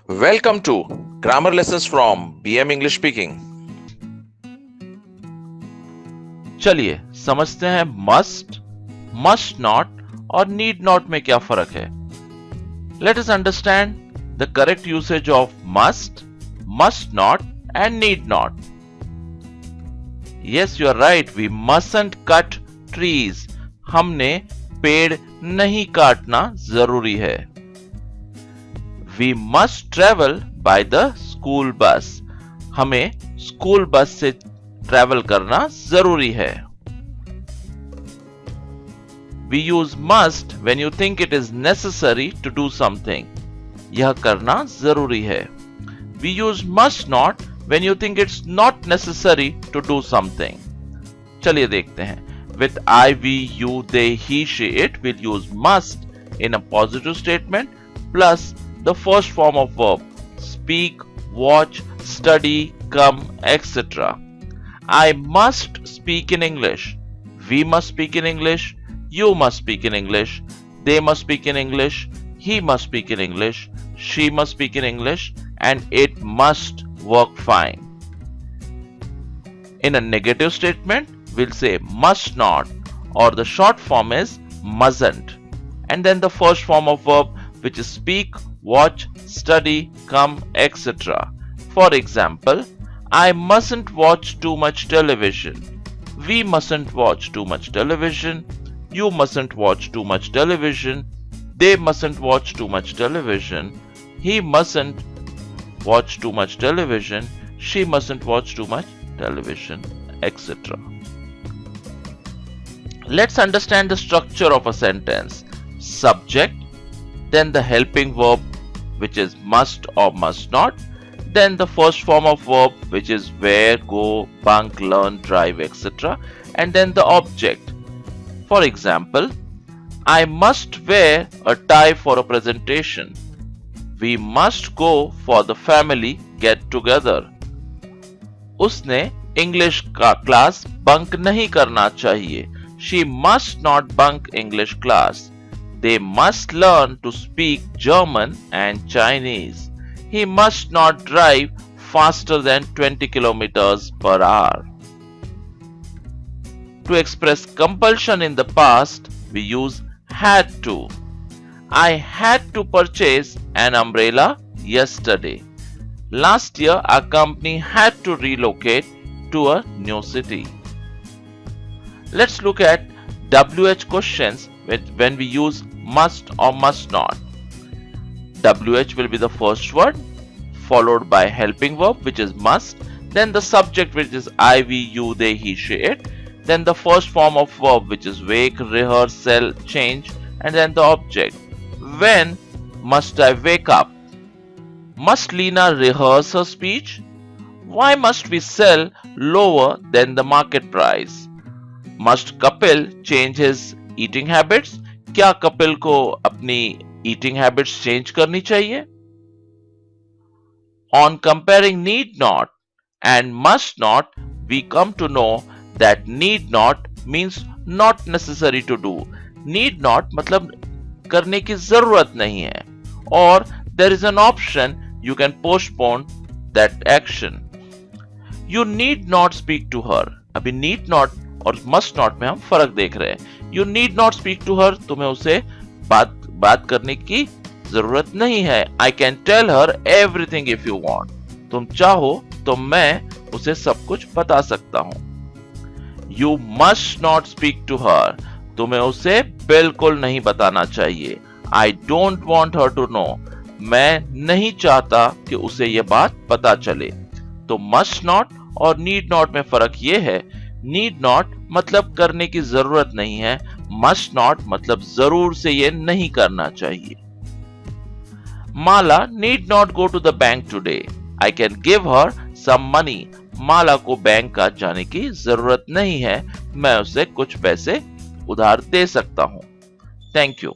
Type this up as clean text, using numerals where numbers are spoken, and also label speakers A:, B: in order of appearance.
A: Welcome to Grammar Lessons from BM English Speaking.
B: चलिए समझते हैं मस्ट, मस्ट नॉट और नीड नॉट में क्या फर्क है. Let us understand the correct usage of must, must not and need not. Yes, you are right, we mustn't cut trees. हमने पेड़ नहीं काटना जरूरी है. We must travel by the school bus. हमें स्कूल बस से ट्रेवल करना जरूरी है. We use must when you think it is necessary to do something. यह करना जरूरी है. We use must not when you think it's not necessary to do something. चलिए देखते हैं. With I, we, you, they, he, she, it, we'll use must in a positive statement plus the first form of verb: speak, watch, study, come, etc. I must speak in English. We must speak in English. You must speak in English. They must speak in English. He must speak in English. She must speak in English. And it must work fine. In a negative statement, we'll say must not, or the short form is mustn't. And then the first form of verb, which is speak, watch, study, come, etc. For example, I mustn't watch too much television. We mustn't watch too much television. You mustn't watch too much television. They mustn't watch too much television. He mustn't watch too much television. She mustn't watch too much television, etc. Let's understand the structure of a sentence. Subject, then the helping verb, which is must or must not, then the first form of verb, which is wear, go, bunk, learn, drive, etc., and then the object. For example, I must wear a tie for a presentation. We must go for the family get together. उसने English का class bunk नहीं करना चाहिए. She must not bunk English class. They must learn to speak German and Chinese. He must not drive faster than 20 kilometers per hour. To express compulsion in the past, we use had to. I had to purchase an umbrella yesterday. Last year, our company had to relocate to a new city. Let's look at WH questions when we use must or must not. WH will be the first word, followed by helping verb, which is must, then the subject, which is I, we, you, they, he, she, it, then the first form of verb, which is wake, rehearse, sell, change, and then the object. When must I wake up? Must Lena rehearse her speech? Why must we sell lower than the market price? Must Kapil change his eating habits? क्या कपिल को अपनी eating habits change करनी चाहिए? On comparing need not and must not, we come to know that need not means not necessary to do. Need not मतलब करने की जरूरत नहीं है. और there is an option you can postpone that action. You need not speak to her. अभी need not और must not में हम फर्क देख रहे हैं. You need not speak to her. तुम्हें उसे बात करने की जरूरत नहीं है. I can tell her everything if you want. तुम चाहो तो मैं उसे सब कुछ बता सकता हूं. You must not speak to her. तुम्हें उसे बिल्कुल नहीं बताना चाहिए. I don't want her to know. मैं नहीं चाहता कि उसे यह बात पता चले. तो must not और need not में फर्क यह है. नीड नॉट मतलब करने की जरूरत नहीं है. मस्ट नॉट मतलब जरूर से ये नहीं करना चाहिए. Mala need not go to the bank today. I can give her some money. Mala को बैंक का जाने की जरूरत नहीं है. मैं उसे कुछ पैसे उधार दे सकता हूं. Thank you.